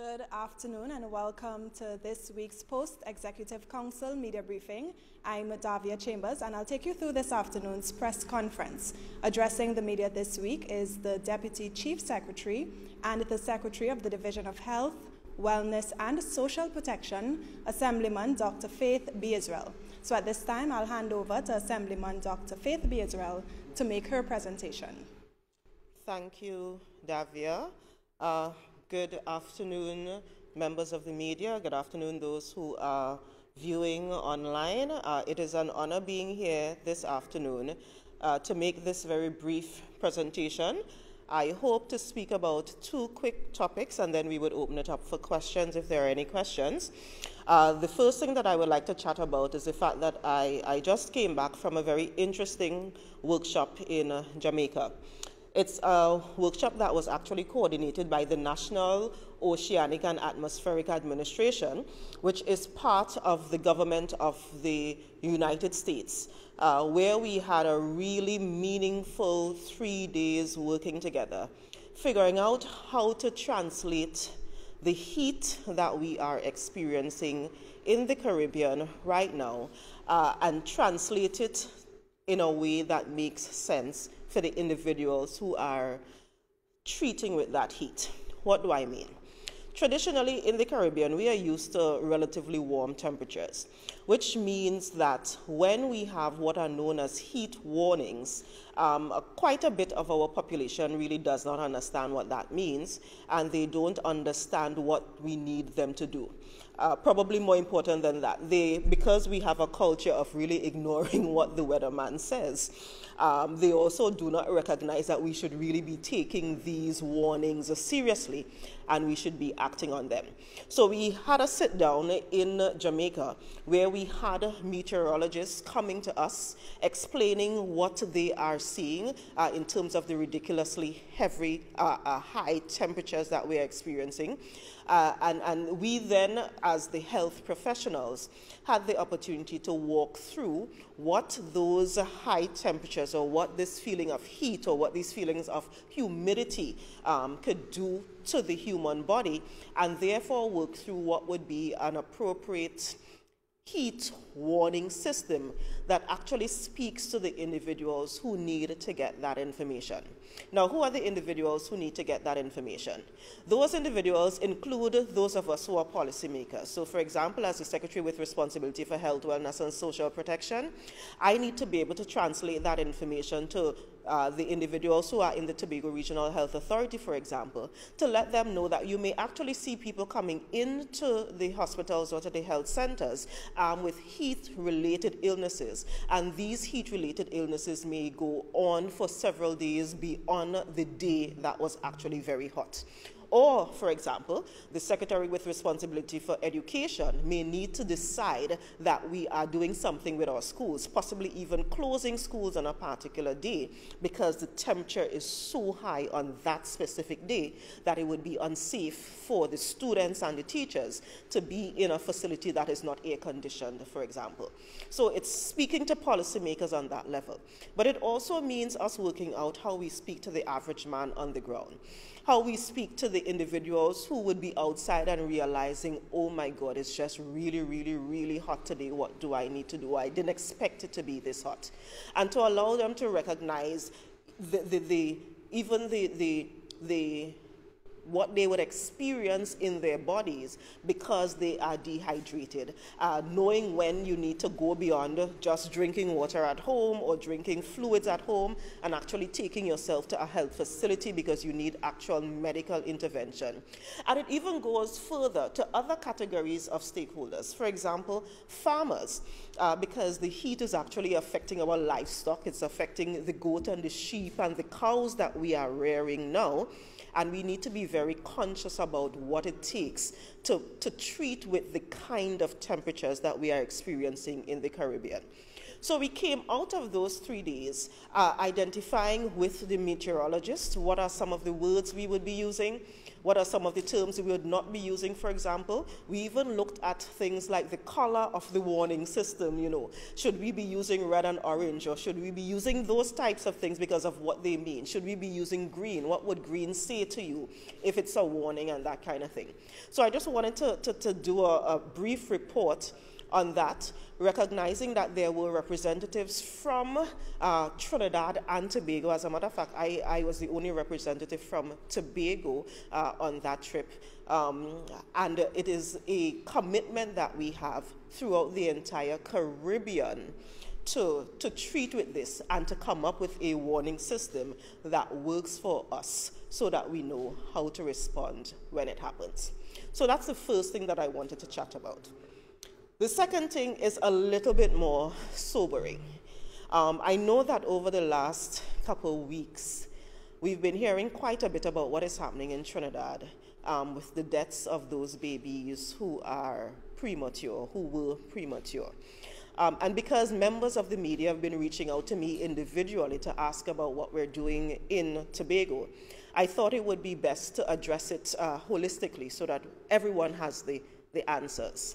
Good afternoon and welcome to this week's Post-Executive Council Media Briefing. I'm Davia Chambers and I'll take you through this afternoon's press conference. Addressing the media this week is the Deputy Chief Secretary and the Secretary of the Division of Health, Wellness and Social Protection, Assemblyman Dr. Faith B.Yisrael. So at this time, I'll hand over to Assemblyman Dr. Faith B.Yisrael to make her presentation. Thank you, Davia. Good afternoon, members of the media. Good afternoon, those who are viewing online. It is an honor being here this afternoon to make this very brief presentation. I hope to speak about two quick topics, and then we would open it up for questions if there are any questions. The first thing that I would like to chat about is the fact that I just came back from a very interesting workshop in Jamaica. It's a workshop that was actually coordinated by the National Oceanic and Atmospheric Administration, which is part of the government of the United States, where we had a really meaningful 3 days working together, figuring out how to translate the heat that we are experiencing in the Caribbean right now and translate it in a way that makes sense for the individuals who are treating with that heat. What do I mean? Traditionally, in the Caribbean, we are used to relatively warm temperatures, which means that when we have what are known as heat warnings, quite a bit of our population really does not understand what that means, and they don't understand what we need them to do. Probably more important than that, because we have a culture of really ignoring what the weatherman says, they also do not recognize that we should really be taking these warnings seriously and we should be acting on them. So we had a sit down in Jamaica where we had meteorologists coming to us explaining what they are seeing in terms of the ridiculously heavy, high temperatures that we are experiencing. And we then, as the health professionals, had the opportunity to walk through what those high temperatures or what this feeling of heat or what these feelings of humidity could do to the human body, and therefore work through what would be an appropriate heat warning system that actually speaks to the individuals who need to get that information. Now, who are the individuals who need to get that information? Those individuals include those of us who are policymakers. So, for example, as the Secretary with responsibility for health, wellness, and social protection, I need to be able to translate that information to the individuals who are in the Tobago Regional Health Authority, for example, to let them know that you may actually see people coming into the hospitals or to the health centers with heat-related illnesses, and these heat-related illnesses may go on for several days beyond the day that was actually very hot. Or, for example, the Secretary with responsibility for education may need to decide that we are doing something with our schools, possibly even closing schools on a particular day because the temperature is so high on that specific day that it would be unsafe for the students and the teachers to be in a facility that is not air-conditioned, for example. So it's speaking to policymakers on that level. But it also means us working out how we speak to the average man on the ground, how we speak to the individuals who would be outside and realizing, oh my God, it's just really, really, really hot today. What do I need to do? I didn't expect it to be this hot. And to allow them to recognize what they would experience in their bodies because they are dehydrated, knowing when you need to go beyond just drinking water at home or drinking fluids at home and actually taking yourself to a health facility because you need actual medical intervention. And it even goes further to other categories of stakeholders. For example, farmers, because the heat is actually affecting our livestock. It's affecting the goat and the sheep and the cows that we are rearing now. And we need to be very conscious about what it takes to treat with the kind of temperatures that we are experiencing in the Caribbean. So we came out of those 3 days identifying with the meteorologists what are some of the words we would be using, What are some of the terms we would not be using, for example? We even looked at things like the color of the warning system, you know. Should we be using red and orange, or should we be using those types of things because of what they mean? Should we be using green? What would green say to you if it's a warning and that kind of thing? So I just wanted to do a brief report on that, recognizing that there were representatives from Trinidad and Tobago. As a matter of fact, I was the only representative from Tobago on that trip. And it is a commitment that we have throughout the entire Caribbean to treat with this and to come up with a warning system that works for us so that we know how to respond when it happens. So that's the first thing that I wanted to chat about. The second thing is a little bit more sobering. I know that over the last couple of weeks, we've been hearing quite a bit about what is happening in Trinidad with the deaths of those babies who are premature, who were premature. And because members of the media have been reaching out to me individually to ask about what we're doing in Tobago, I thought it would be best to address it holistically so that everyone has the answers.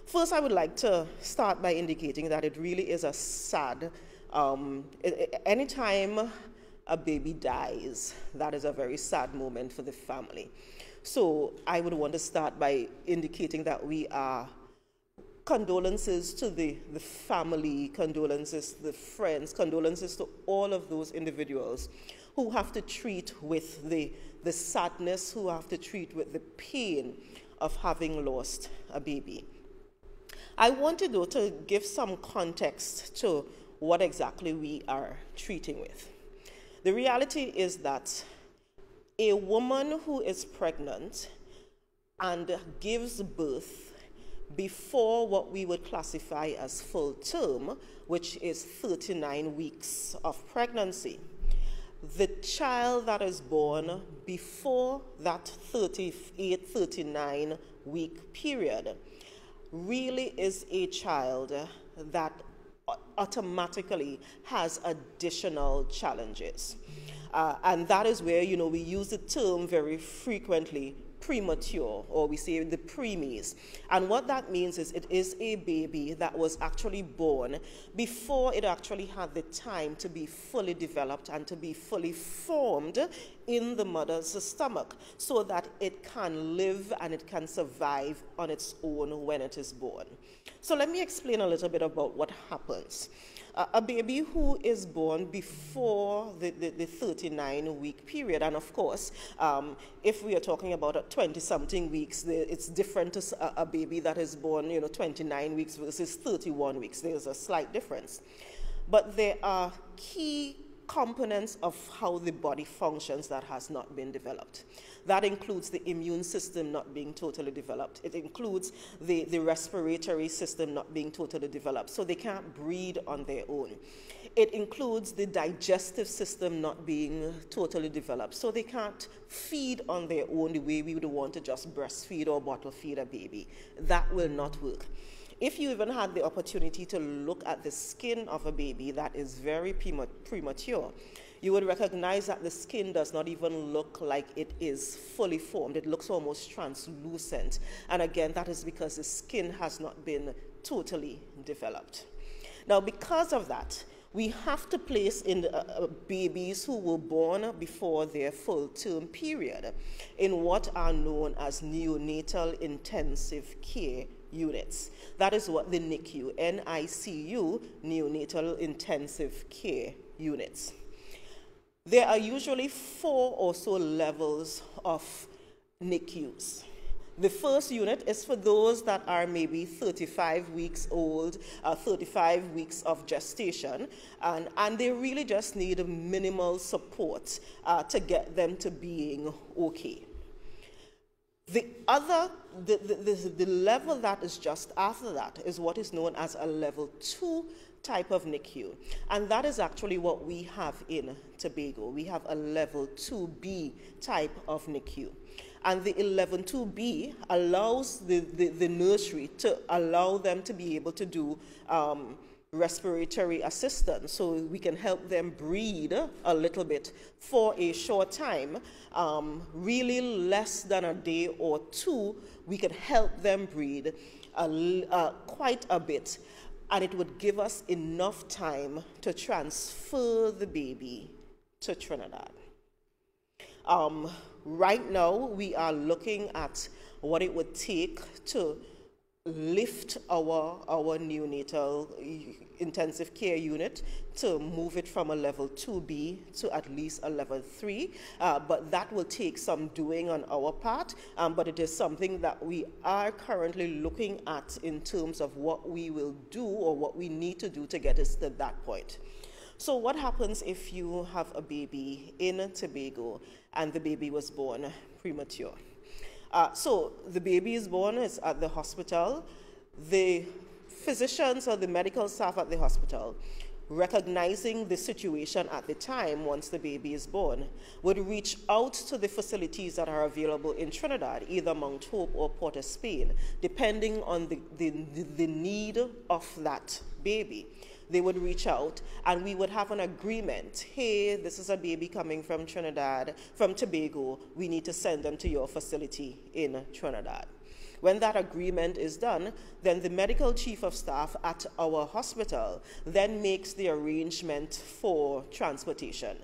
First, I would like to start by indicating that it really is a sad, anytime a baby dies, that is a very sad moment for the family. So I would want to start by indicating that we are condolences to the family, condolences to the friends, condolences to all of those individuals who have to treat with the sadness, who have to treat with the pain of having lost a baby. I wanted, though, to give some context to what exactly we are treating with. The reality is that a woman who is pregnant and gives birth before what we would classify as full term, which is 39 weeks of pregnancy, the child that is born before that 38, 39 week period really is a child that automatically has additional challenges. And that is where, you know, we use the term very frequently, premature, or we say the preemies. And what that means is it is a baby that was actually born before it actually had the time to be fully developed and to be fully formed in the mother's stomach so that it can live and it can survive on its own when it is born. So let me explain a little bit about what happens. A baby who is born before the 39-week period, and of course, if we are talking about 20-something weeks, it's different to a baby that is born, you know, 29 weeks versus 31 weeks. There's a slight difference. But there are key components of how the body functions that has not been developed. That includes the immune system not being totally developed. It includes the respiratory system not being totally developed, so they can't breathe on their own. It includes the digestive system not being totally developed, so they can't feed on their own the way we would want to just breastfeed or bottle feed a baby. That will not work. If you even had the opportunity to look at the skin of a baby that is very premature, you would recognize that the skin does not even look like it is fully formed. It looks almost translucent. And again, that is because the skin has not been totally developed. Now, because of that, we have to place in babies who were born before their full term period in what are known as neonatal intensive care units. That is what the NICU, N-I-C-U, neonatal intensive care units. There are usually 4 or so levels of NICUs. The first unit is for those that are maybe 35 weeks old, 35 weeks of gestation, and they really just need minimal support to get them to being okay. The level that is just after that is what is known as a level 2 type of NICU, and that is actually what we have in Tobago. We have a level 2B type of NICU, and the 2B allows the nursery to allow them to be able to do respiratory assistance, so we can help them breathe a little bit for a short time, really less than a day or two, we could help them breathe quite a bit, and it would give us enough time to transfer the baby to Trinidad. Right now, we are looking at what it would take to lift our neonatal intensive care unit, to move it from a level 2B to at least a level 3, but that will take some doing on our part, but it is something that we are currently looking at in terms of what we will do or what we need to do to get us to that point. So what happens if you have a baby in Tobago and the baby was born premature? So the baby is born, is at the hospital. The physicians or the medical staff at the hospital, recognizing the situation at the time once the baby is born, would reach out to the facilities that are available in Trinidad, either Mount Hope or Port of Spain, depending on the need of that baby. They would reach out and we would have an agreement. Hey, this is a baby coming from Trinidad, from Tobago. We need to send them to your facility in Trinidad. When that agreement is done, then the medical chief of staff at our hospital then makes the arrangement for transportation.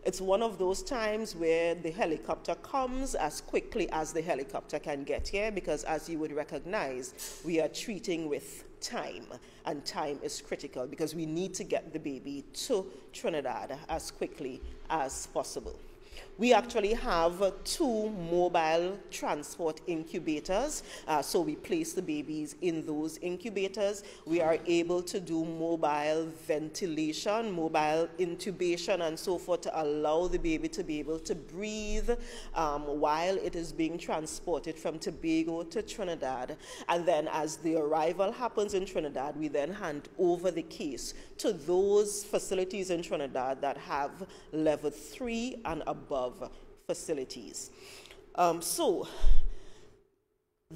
It's one of those times where the helicopter comes as quickly as the helicopter can get here, because as you would recognize, we are treating with time, and time is critical because we need to get the baby to Trinidad as quickly as possible. We actually have 2 mobile transport incubators, so we place the babies in those incubators. We are able to do mobile ventilation, mobile intubation, and so forth to allow the baby to be able to breathe while it is being transported from Tobago to Trinidad. And then as the arrival happens in Trinidad, we then hand over the case to those facilities in Trinidad that have level 3 and above facilities. So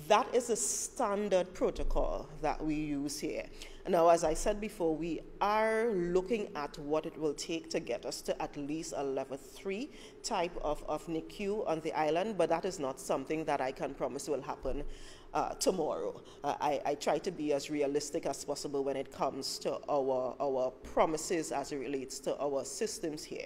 that is a standard protocol that we use here. Now, as I said before, we are looking at what it will take to get us to at least a level 3 type of NICU on the island, but that is not something that I can promise will happen tomorrow. I try to be as realistic as possible when it comes to our promises as it relates to our systems here.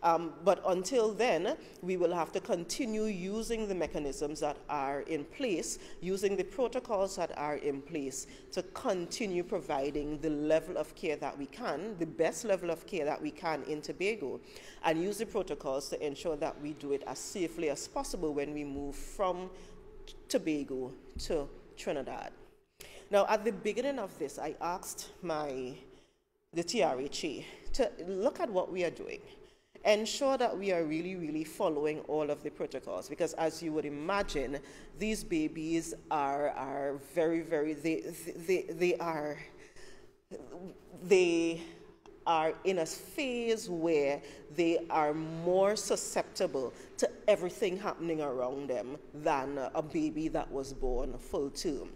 But until then, we will have to continue using the mechanisms that are in place, using the protocols that are in place to continue providing the level of care that we can, the best level of care that we can in Tobago, and use the protocols to ensure that we do it as safely as possible when we move from Tobago to Trinidad. Now, at the beginning of this, I asked the TRHA to look at what we are doing, ensure that we are really following all of the protocols, because as you would imagine, these babies are very, they are in a phase where they are more susceptible to everything happening around them than a baby that was born full term.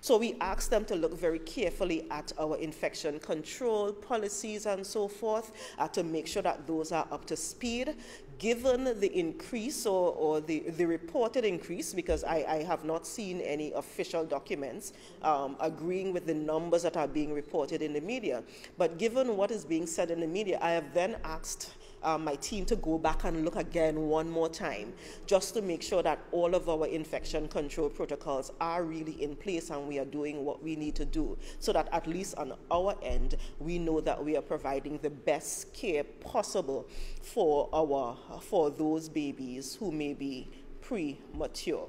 So we asked them to look very carefully at our infection control policies and so forth to make sure that those are up to speed. Given the increase or the reported increase, because I have not seen any official documents agreeing with the numbers that are being reported in the media, but given what is being said in the media, I have then asked my team to go back and look again one more time, just to make sure that all of our infection control protocols are really in place and we are doing what we need to do, so that at least on our end, we know that we are providing the best care possible for those babies who may be premature.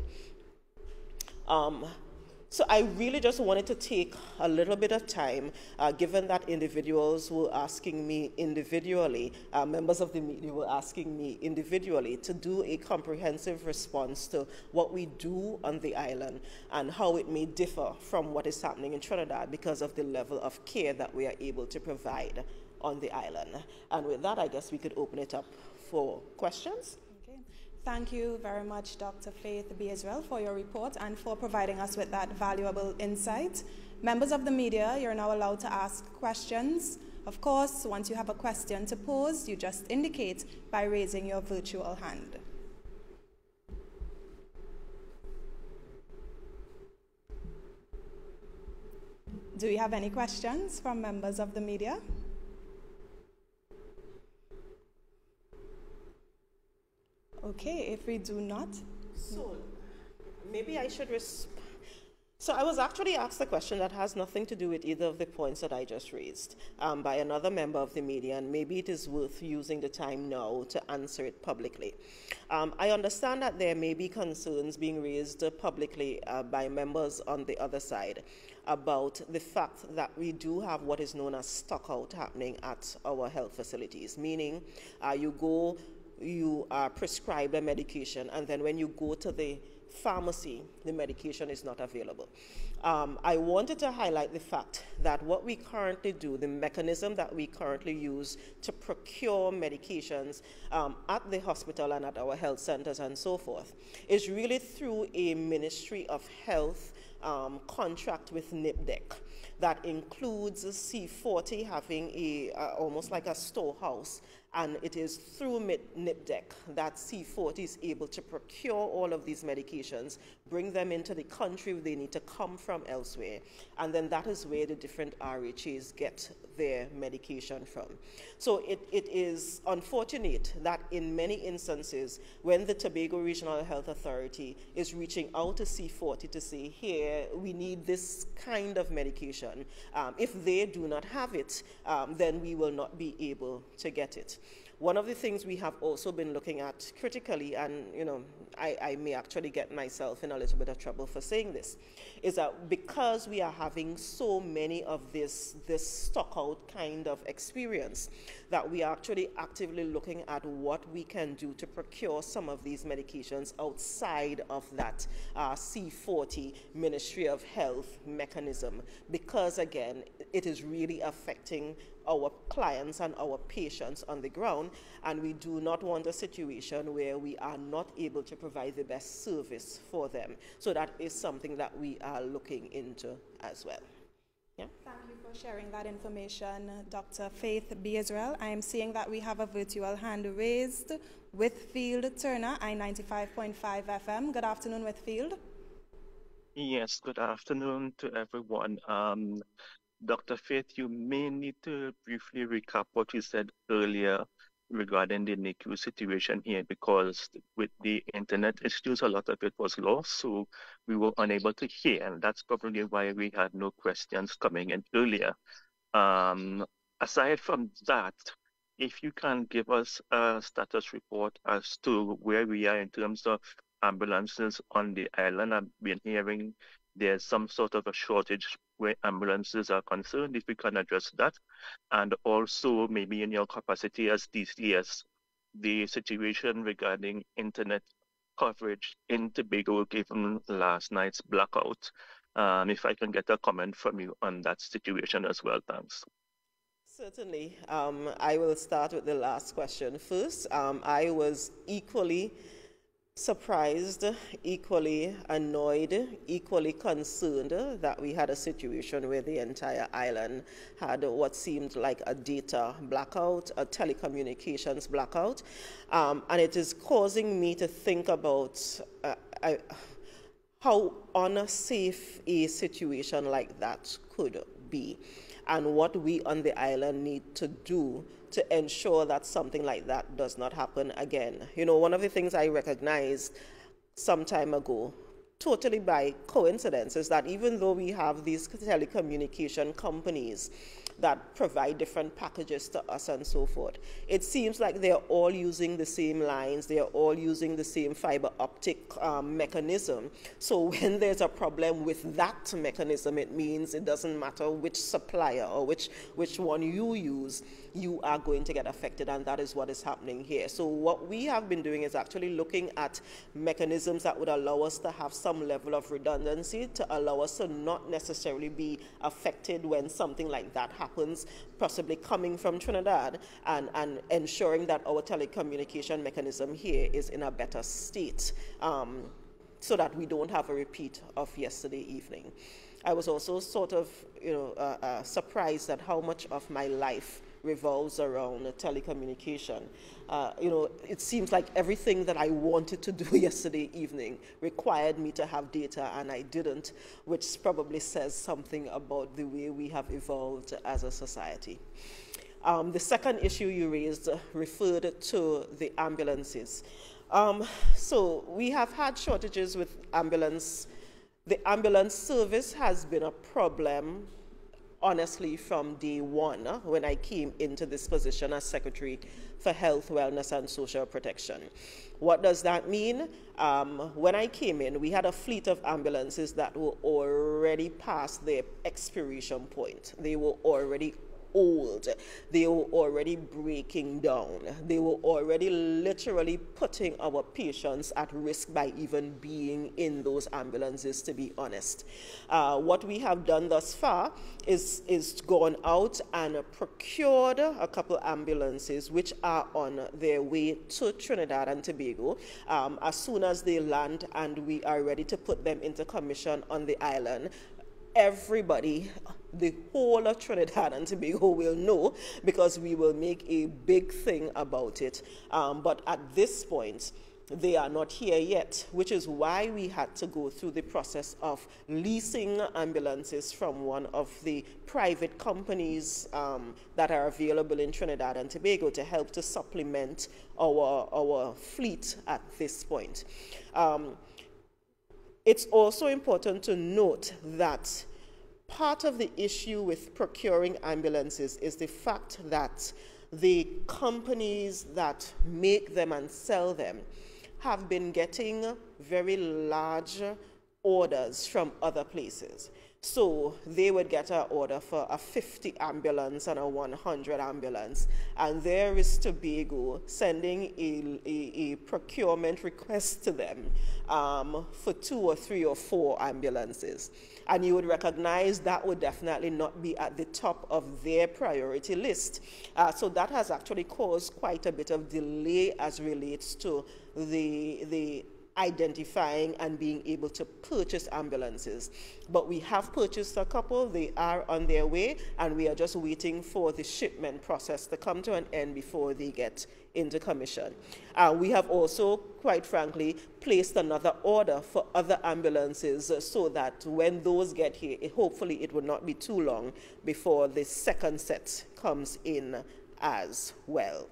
So I really just wanted to take a little bit of time, given that individuals were asking me individually, members of the media were asking me individually, to do a comprehensive response to what we do on the island and how it may differ from what is happening in Trinidad because of the level of care that we are able to provide on the island. And with that, I guess we could open it up for questions. Thank you very much, Dr. Faith B.Yisrael, for your report and for providing us with that valuable insight. Members of the media, you're now allowed to ask questions. Of course, once you have a question to pose, you just indicate by raising your virtual hand. Do we have any questions from members of the media? Okay, if we do not. So maybe I should So I was actually asked a question that has nothing to do with either of the points that I just raised by another member of the media, and maybe it is worth using the time now to answer it publicly. I understand that there may be concerns being raised publicly by members on the other side about the fact that we do have what is known as stockout happening at our health facilities, meaning you are prescribed a medication, and then when you go to the pharmacy, the medication is not available. I wanted to highlight the fact that what we currently do, the mechanism that we currently use to procure medications at the hospital and at our health centers and so forth, is really through a Ministry of Health contract with NIPDEC that includes C40 having almost like a storehouse, and it is through NIPDEC that C40 is able to procure all of these medications, bring them into the country where they need to come from elsewhere, and then that is where the different RHAs get their medication from. So it is unfortunate that in many instances, when the Tobago Regional Health Authority is reaching out to C40 to say, here, we need this kind of medication, if they do not have it, then we will not be able to get it. One of the things we have also been looking at critically, and I may actually get myself in a little bit of trouble for saying this, is that because we are having so many of this stockout kind of experience, that we are actually actively looking at what we can do to procure some of these medications outside of that C40 Ministry of Health mechanism, because again, it is really affecting our clients and our patients on the ground, and we do not want a situation where we are not able to provide the best service for them. So that is something that we are looking into as well. Yeah? Thank you for sharing that information, Dr. Faith B.Yisrael. I am seeing that we have a virtual hand raised. Whitfield Turner, I-95.5 FM. Good afternoon, Whitfield. Yes, good afternoon to everyone. Dr. Faith, you may need to briefly recap what you said earlier regarding the NICU situation here, because with the internet issues, a lot of it was lost, so we were unable to hear, and that's probably why we had no questions coming in earlier. Aside from that, if you can give us a status report as to where we are in terms of ambulances on the island. I've been hearing there's some sort of a shortage where ambulances are concerned, if we can address that. And also maybe in your capacity as DCS, the situation regarding internet coverage in Tobago given last night's blackout. If I can get a comment from you on that situation as well, thanks. Certainly. I will start with the last question first. I was equally surprised, equally annoyed, equally concerned that we had a situation where the entire island had what seemed like a data blackout, a telecommunications blackout, and it is causing me to think about how unsafe a situation like that could be, and what we on the island need to do to ensure that something like that does not happen again. You know, one of the things I recognized some time ago, totally by coincidence, is that even though we have these telecommunication companies that provide different packages to us and so forth, it seems like they're all using the same lines, they're all using the same fiber optic mechanism. So when there's a problem with that mechanism, it means it doesn't matter which supplier or which one you use, you are going to get affected, and that is what is happening here. So what we have been doing is actually looking at mechanisms that would allow us to have some level of redundancy, to allow us to not necessarily be affected when something like that happens, possibly coming from Trinidad, and ensuring that our telecommunication mechanism here is in a better state, so that we don't have a repeat of yesterday evening. I was also sort of, surprised at how much of my life revolves around telecommunication. It seems like everything that I wanted to do yesterday evening required me to have data, and I didn't, which probably says something about the way we have evolved as a society. The second issue you raised referred to the ambulances. So we have had shortages with ambulance. The ambulance service has been a problem, honestly, from day one when I came into this position as Secretary for Health, Wellness and Social Protection. What does that mean? When I came in, we had a fleet of ambulances that were already past their expiration point. They were already old. They were already breaking down. They were already literally putting our patients at risk by even being in those ambulances, to be honest. What we have done thus far is gone out and procured a couple ambulances which are on their way to Trinidad and Tobago. As soon as they land and we are ready to put them into commission on the island, everybody, the whole of Trinidad and Tobago will know, because we will make a big thing about it. But at this point, they are not here yet, which is why we had to go through the process of leasing ambulances from one of the private companies that are available in Trinidad and Tobago to help to supplement our fleet at this point. It's also important to note that part of the issue with procuring ambulances is the fact that the companies that make them and sell them have been getting very large orders from other places. So they would get an order for a 50 ambulance and a 100 ambulance, and there is Tobago sending a procurement request to them for 2 or 3 or 4 ambulances. And you would recognize that would definitely not be at the top of their priority list. So that has actually caused quite a bit of delay as relates to the identifying and being able to purchase ambulances. But we have purchased a couple. They are on their way, and we are just waiting for the shipment process to come to an end before they get into commission. We have also, quite frankly, placed another order for other ambulances so that when those get here, hopefully it will not be too long before the second set comes in as well.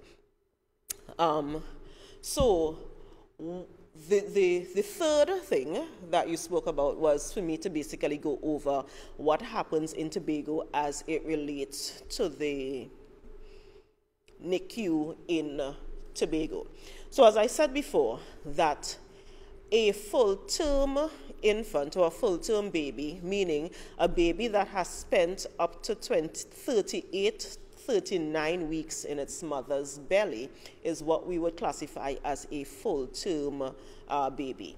The third thing that you spoke about was for me to basically go over what happens in Tobago as it relates to the NICU in Tobago. So as I said before, that a full-term infant or a full-term baby, meaning a baby that has spent up to 39 weeks in its mother's belly, is what we would classify as a full-term baby.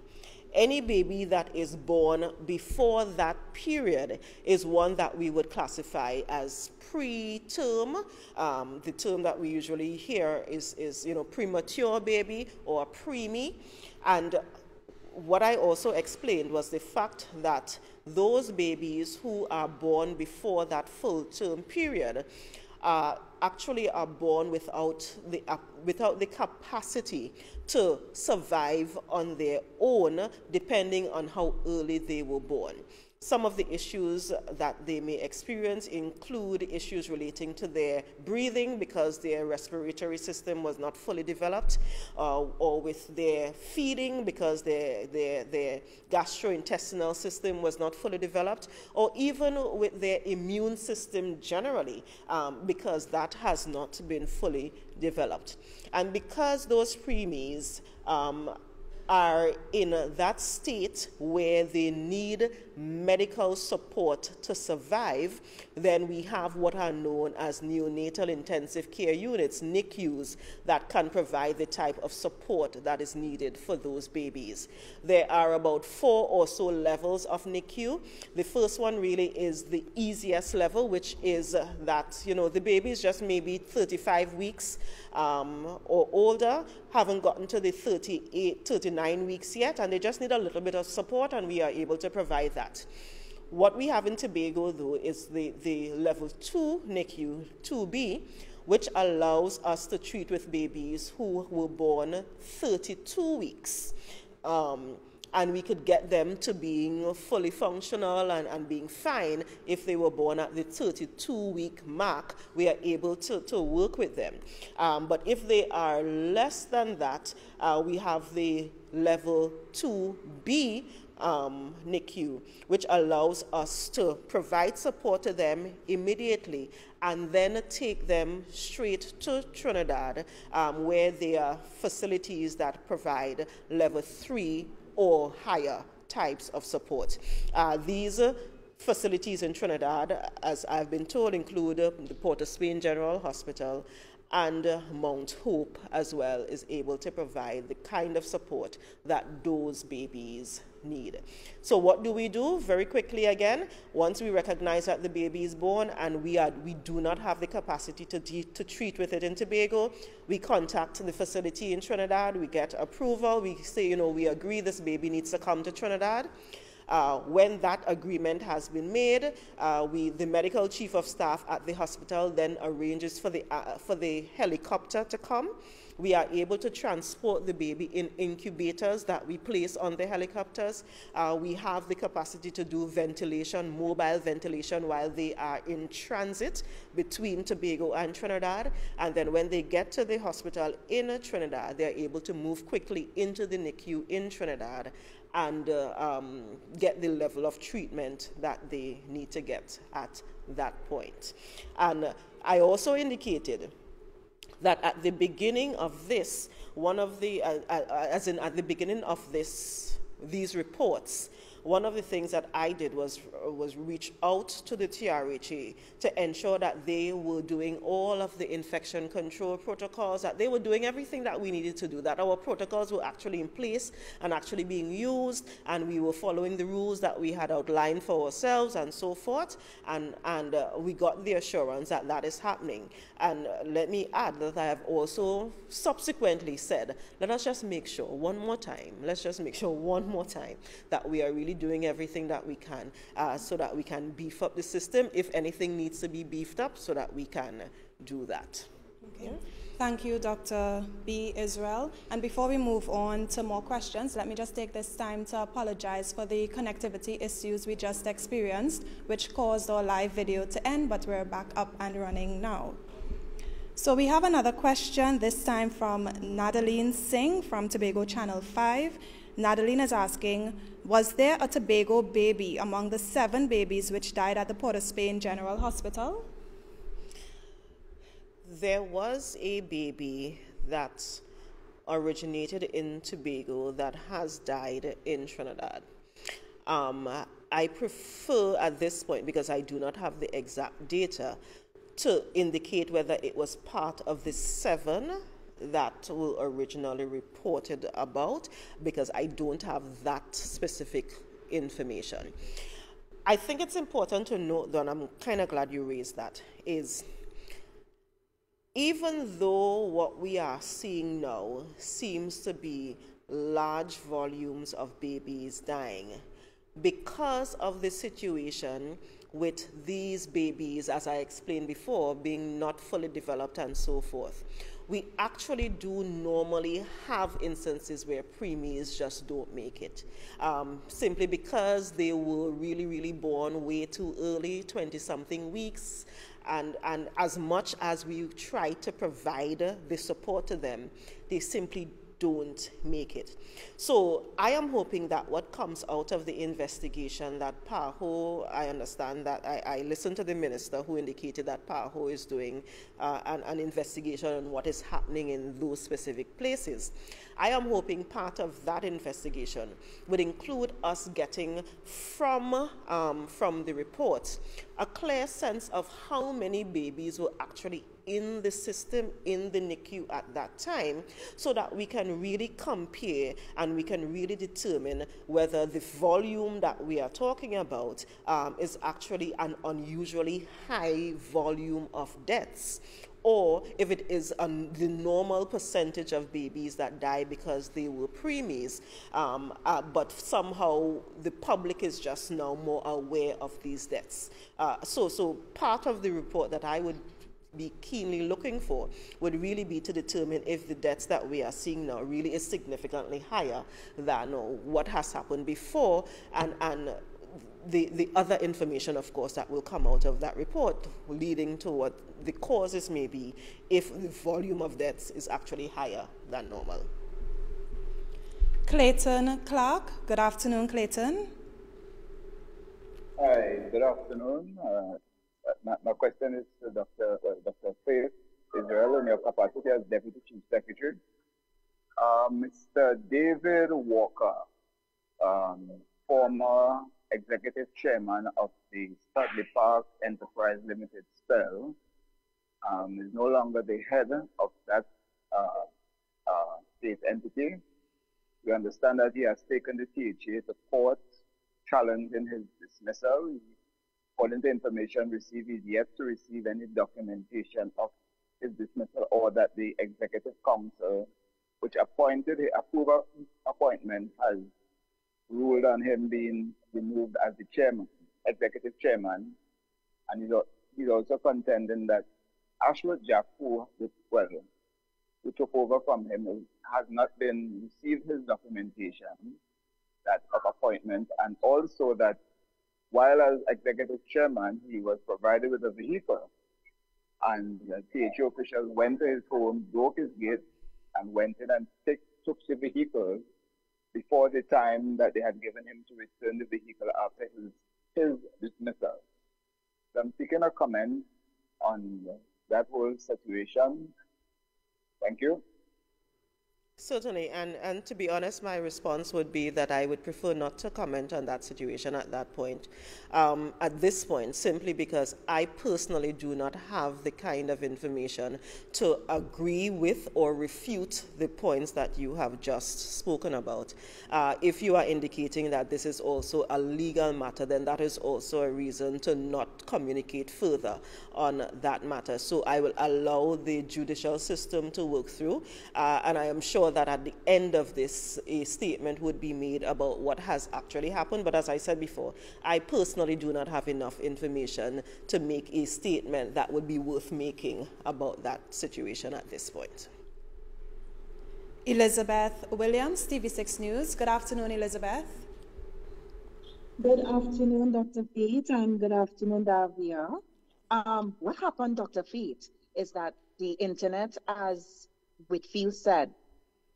Any baby that is born before that period is one that we would classify as preterm. The term that we usually hear is premature baby or preemie. And what I also explained was the fact that those babies who are born before that full-term period actually are born without the capacity to survive on their own, depending on how early they were born. Some of the issues that they may experience include issues relating to their breathing because their respiratory system was not fully developed, or with their feeding because their gastrointestinal system was not fully developed, or even with their immune system generally, because that has not been fully developed. And because those preemies are in that state where they need medical support to survive, then we have what are known as neonatal intensive care units, NICUs, that can provide the type of support that is needed for those babies. There are about 4 or so levels of NICU. The first one really is the easiest level, which is that, the baby is just maybe 35 weeks or older, haven't gotten to the 39 weeks yet, and they just need a little bit of support, and we are able to provide that. what we have in Tobago, though, is the level 2 NICU 2B, which allows us to treat with babies who were born 32 weeks. And we could get them to being fully functional and being fine if they were born at the 32-week mark. We are able to work with them. But if they are less than that, we have the level 2B NICU, which allows us to provide support to them immediately and then take them straight to Trinidad, where there are facilities that provide level 3 or higher types of support. These facilities in Trinidad, as I've been told, include the Port of Spain General Hospital, and Mount Hope as well is able to provide the kind of support that those babies need. So what do we do? Very quickly again, once we recognize that the baby is born and we do not have the capacity to treat with it in Tobago, we contact the facility in Trinidad, we get approval, we say, we agree this baby needs to come to Trinidad. When that agreement has been made, the medical chief of staff at the hospital then arranges for the helicopter to come. We are able to transport the baby in incubators that we place on the helicopters. We have the capacity to do ventilation, mobile ventilation, while they are in transit between Tobago and Trinidad. And then when they get to the hospital in Trinidad, they are able to move quickly into the NICU in Trinidad and get the level of treatment that they need to get at that point. And I also indicated that at the beginning of this, at the beginning of these reports, one of the things that I did was reach out to the TRHA to ensure that they were doing all of the infection control protocols, that they were doing everything that we needed to do, that our protocols were actually in place and actually being used, and we were following the rules that we had outlined for ourselves and so forth, and we got the assurance that that is happening. And let me add that I have also subsequently said, let us just make sure one more time that we are really doing everything that we can so that we can beef up the system if anything needs to be beefed up, so that we can do that. Okay. Yeah. Thank you, Dr. B.Yisrael. And before we move on to more questions, let me just take this time to apologize for the connectivity issues we just experienced, which caused our live video to end, but we're back up and running now. So we have another question, this time from Nadaline Singh from Tobago Channel 5. Nadaline is asking, was there a Tobago baby among the 7 babies which died at the Port of Spain General Hospital? There was a baby that originated in Tobago that has died in Trinidad. I prefer at this point, because I do not have the exact data, to indicate whether it was part of the 7 that were originally reported about, because I don't have that specific information. I think it's important to note, though, and I'm kind of glad you raised that, is even though what we are seeing now seems to be large volumes of babies dying, because of the situation with these babies, as I explained before, being not fully developed and so forth, we actually do normally have instances where preemies just don't make it, simply because they were really born way too early, 20-something weeks, and as much as we try to provide the support to them, they simply don't make it. So I am hoping that what comes out of the investigation that PAHO, I understand that I listened to the minister who indicated that PAHO is doing an investigation on what is happening in those specific places. I am hoping part of that investigation would include us getting from the reports a clear sense of how many babies were actually in the system, in the NICU at that time, so that we can really compare and we can really determine whether the volume that we are talking about is actually an unusually high volume of deaths, or if it is the normal percentage of babies that die because they were preemies, but somehow the public is just now more aware of these deaths. So part of the report that I would be keenly looking for would really be to determine if the deaths that we are seeing now really is significantly higher than what has happened before, and the other information, of course, that will come out of that report, leading to what the causes may be if the volume of deaths is actually higher than normal. Clayton Clark. Good afternoon, Clayton. Hi, good afternoon. My question is to Dr. Faith Israel in your capacity as Deputy Chief Secretary. Mr. David Walker, former Executive Chairman of the Studley Park Enterprise Limited SPEL, is no longer the head of that state entity. We understand that he has taken the THA to court, challenging his dismissal. According to information received, he's yet to receive any documentation of his dismissal, or that the Executive Council, which appointed the approval appointment, has ruled on him being removed as the chairman, executive chairman. And he's also contending that Ashworth Jack, who took over from him, has not been received his documentation that of appointment, and also that while as executive chairman, he was provided with a vehicle, and the THO officials went to his home, broke his gate, and went in and took the vehicle before the time that they had given him to return the vehicle after his dismissal. So I'm seeking a comment on that whole situation. Thank you. Certainly, and to be honest, my response would be that I would prefer not to comment on that situation at that point, at this point, simply because I personally do not have the kind of information to agree with or refute the points that you have just spoken about. If you are indicating that this is also a legal matter, then that is also a reason to not communicate further on that matter. So I will allow the judicial system to work through, and I am sure that at the end of this, a statement would be made about what has actually happened. But as I said before, I personally do not have enough information to make a statement that would be worth making about that situation at this point. Elizabeth Williams, TV6 News. Good afternoon, Elizabeth. Good afternoon, Dr. Faith, and good afternoon, Davia. What happened, Dr. Faith, is that the internet, as Whitfield said,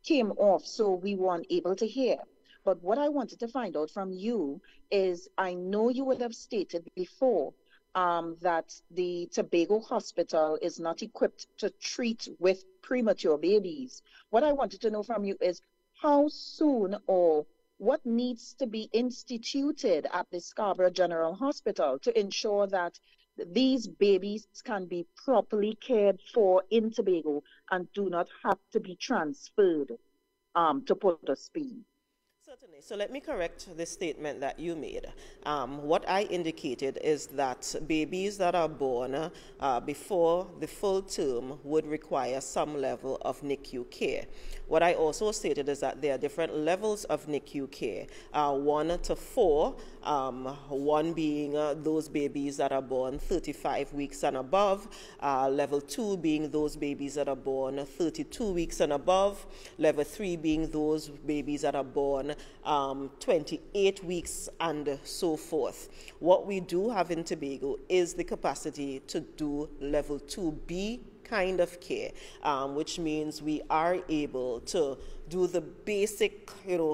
came off, so we weren't able to hear. But what I wanted to find out from you is, I know you would have stated before that the Tobago Hospital is not equipped to treat with premature babies. What I wanted to know from you is, how soon or what needs to be instituted at the Scarborough General Hospital to ensure that these babies can be properly cared for in Tobago and do not have to be transferred to Port-of-Spain? Certainly. So let me correct the statement that you made. What I indicated is that babies that are born before the full term would require some level of NICU care. What I also stated is that there are different levels of NICU care, 1 to 4, 1 being those babies that are born 35 weeks and above, level 2 being those babies that are born 32 weeks and above, level 3 being those babies that are born 28 weeks and so forth. What we do have in Tobago is the capacity to do level 2B kind of care, which means we are able to do the basic,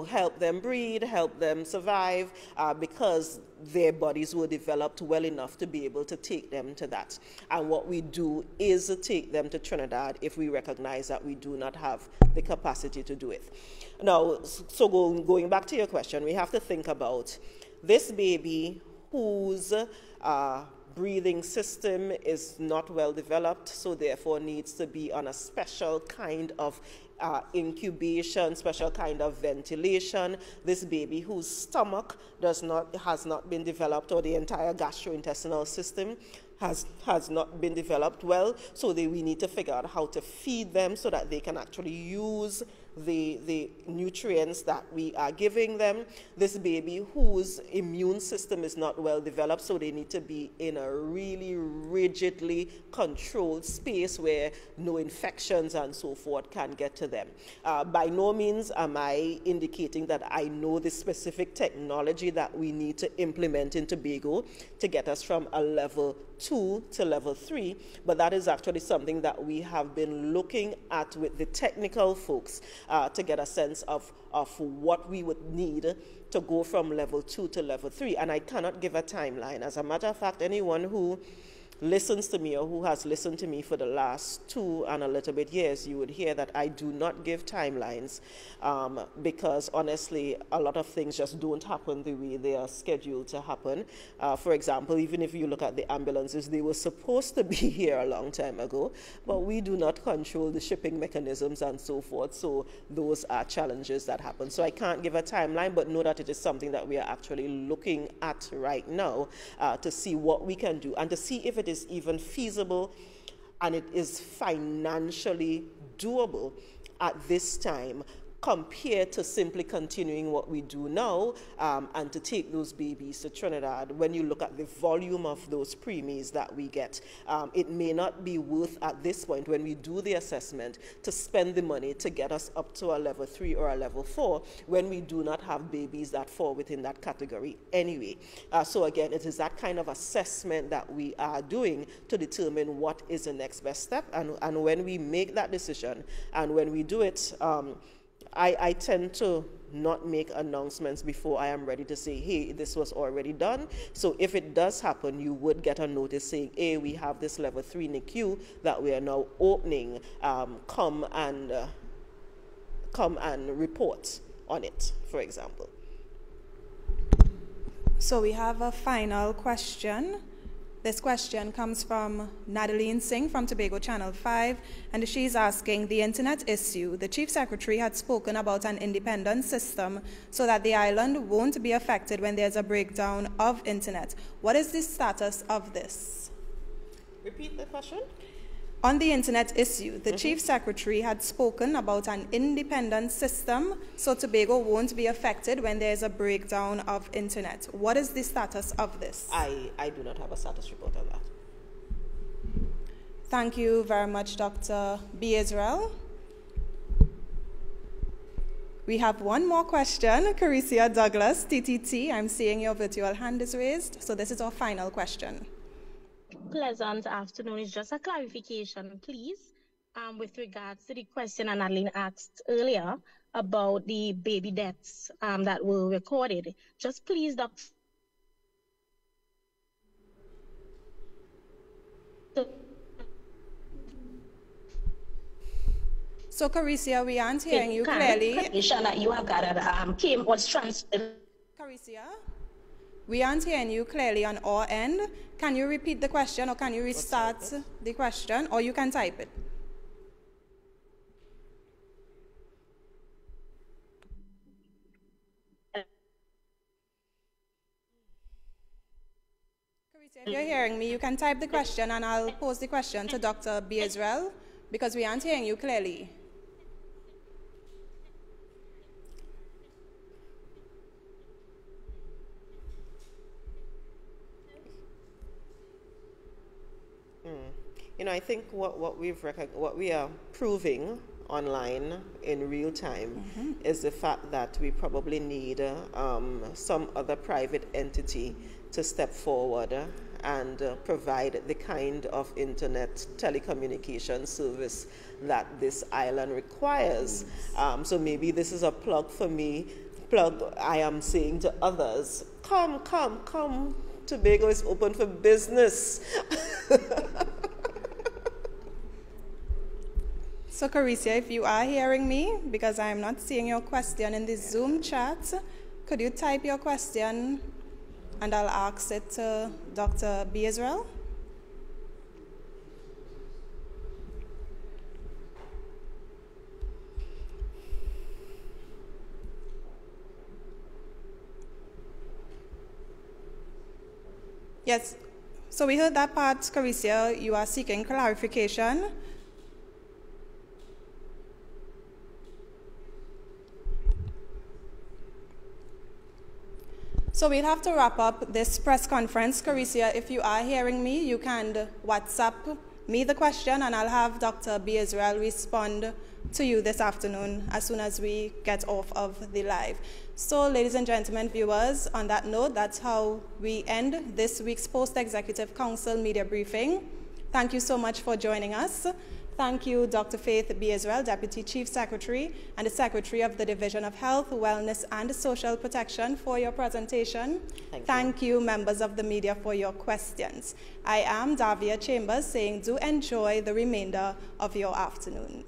help them breathe, help them survive, because their bodies were developed well enough to be able to take them to that. And what we do is take them to Trinidad if we recognize that we do not have the capacity to do it. Now, so going back to your question, we have to think about this baby whose breathing system is not well developed, so therefore needs to be on a special kind of incubation, special kind of ventilation. This baby whose stomach has not been developed, or the entire gastrointestinal system has not been developed well, so we need to figure out how to feed them so that they can actually use the nutrients that we are giving them. This baby whose immune system is not well developed, so they need to be in a really rigidly controlled space where no infections and so forth can get to them. By no means am I indicating that I know the specific technology that we need to implement in Tobago to get us from a level 2 to level 3, but that is actually something that we have been looking at with the technical folks to get a sense of what we would need to go from level 2 to level 3. And I cannot give a timeline. As a matter of fact, anyone who listens to me or who has listened to me for the last 2 and a little bit years, you would hear that I do not give timelines because honestly, a lot of things just don't happen the way they are scheduled to happen. For example, even if you look at the ambulances, they were supposed to be here a long time ago, but we do not control the shipping mechanisms and so forth, so those are challenges that happen. So I can't give a timeline, but know that it is something that we are actually looking at right now to see what we can do and to see if it is even feasible and it is financially doable at this time, compared to simply continuing what we do now and to take those babies to Trinidad. When you look at the volume of those preemies that we get, it may not be worth at this point, when we do the assessment, to spend the money to get us up to a level 3 or a level 4 when we do not have babies that fall within that category anyway. So again, it is that kind of assessment that we are doing to determine what is the next best step. And when we make that decision and when we do it, I tend to not make announcements before I am ready to say, hey, this was already done. So if it does happen, you would get a notice saying, hey, we have this level 3 NICU that we are now opening. Come and report on it, for example. So we have a final question. This question comes from Nadaline Singh from Tobago Channel 5, and she's asking, the internet issue. The Chief Secretary had spoken about an independent system so that the island won't be affected when there's a breakdown of internet. What is the status of this? Repeat the question. On the internet issue, the Chief Secretary had spoken about an independent system so Tobago won't be affected when there's a breakdown of internet. What is the status of this? I do not have a status report on that. Thank you very much, Dr. B.Yisrael. We have one more question. Carisia Douglas, TTT, I'm seeing your virtual hand is raised, so this is our final question. Pleasant afternoon. It's just a clarification, please, with regards to the question Annalene asked earlier about the baby deaths that were recorded. Just please, Dr. So, Carisia, we aren't hearing you clearly. That you have gathered was transferred. Carisia, we aren't hearing you clearly on our end. Can you repeat the question, or can you restart the question, or you can type it? Carisia, if you're hearing me, you can type the question and I'll pose the question to Dr. B.Yisrael, because we aren't hearing you clearly. You know, I think what we are proving online in real time is the fact that we probably need some other private entity to step forward and provide the kind of internet telecommunication service that this island requires. So maybe this is a plug for me, I am saying to others, come, Tobago is open for business. So, Carisia, if you are hearing me, because I am not seeing your question in the Zoom chat, could you type your question and I'll ask it to Dr. B.Yisrael. Yes, so we heard that part, Carisia, you are seeking clarification. So we'll have to wrap up this press conference. Carisia, if you are hearing me, you can WhatsApp me the question and I'll have Dr. B.Yisrael respond to you this afternoon as soon as we get off of the live. So ladies and gentlemen, viewers, on that note, that's how we end this week's Post-Executive Council Media Briefing. Thank you so much for joining us. Thank you, Dr. Faith B.Yisrael, Deputy Chief Secretary and the Secretary of the Division of Health, Wellness and Social Protection for your presentation. Thank you, members of the media, for your questions. I am Davia Chambers saying do enjoy the remainder of your afternoon.